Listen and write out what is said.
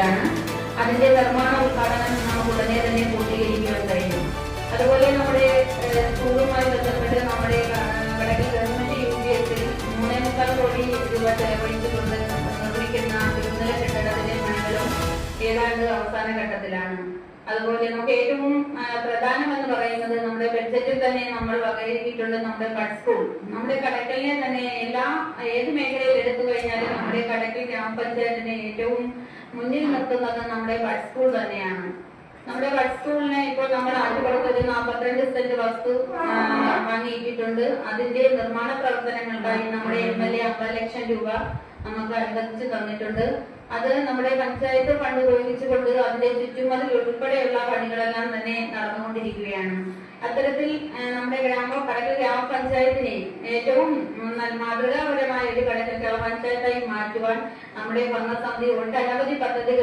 ാണ്. അതിന്റെ നിർമ്മാണ ഉദ്ഘാടനം നമുക്ക് ഉടനെ തന്നെ പൂർത്തീകരിക്കുവാൻ കഴിഞ്ഞു. അതുപോലെ നമ്മുടെ സ്കൂളുമായി ബന്ധപ്പെട്ട് നമ്മുടെ വടക്കൻ ഗവൺമെന്റ് UPSൽ 3.25 കോടി രൂപ ചെലവഴിച്ചുകൊണ്ട് നിർമ്മിക്കുന്ന തിരുനില കെട്ടിടത്തിന്റെ പണികളും ഏതാണ്ട് അവസാന ഘട്ടത്തിലാണ്. അതുപോലെ നമുക്ക് ഏറ്റവും പ്രധാനമെന്ന് പറയുന്നത് നമ്മുടെ ബഡ്ജറ്റിൽ തന്നെ നമ്മൾ വകയിരുത്തിയിട്ടുള്ള നമ്മുടെ ബഡ് സ്കൂൾ. നമ്മുടെ കടക്കലിനെ തന്നെ ഏത് മേഖലയിൽ എടുത്തു കഴിഞ്ഞാലും നമ്മുടെ കടക്കൽ ഗ്രാമപഞ്ചായത്തിനെ ഏറ്റവും മുന്നിൽ നിർത്തുന്നത് നമ്മുടെ ബഡ് സ്കൂൾ തന്നെയാണ്. നമ്മുടെ ബഡ് സ്കൂളിനെ ഇപ്പോൾ നമ്മൾ ആറ്റുപുറത്ത് 42 സെന്റ് വസ്തു വാങ്ങിയിട്ടുണ്ട്. അതിന്റെ നിർമ്മാണ പ്രവർത്തനങ്ങൾക്കായി നമ്മുടെ MLA 50 ലക്ഷം രൂപ നമുക്ക് അനുവദിച്ചു തന്നിട്ടുണ്ട്. അത് നമ്മുടെ പഞ്ചായത്ത് ഫണ്ട് ഉപയോഗിച്ചുകൊണ്ട് അതിന്റെ ചുറ്റുമതിൽ ഉൾപ്പെടെയുള്ള പണികളെല്ലാം തന്നെ നടന്നുകൊണ്ടിരിക്കുകയാണ്. അത്തരത്തിൽ നമ്മുടെ കടക്കൽ ഗ്രാമപഞ്ചായത്തിനെ ഏറ്റവും മാതൃകാപരമായ ഒരു കടക്കൽ ഗ്രാമപഞ്ചായത്തായി മാറ്റുവാൻ നമ്മുടെ ഭരണസമിതി ഒട്ടനവധി പദ്ധതികൾ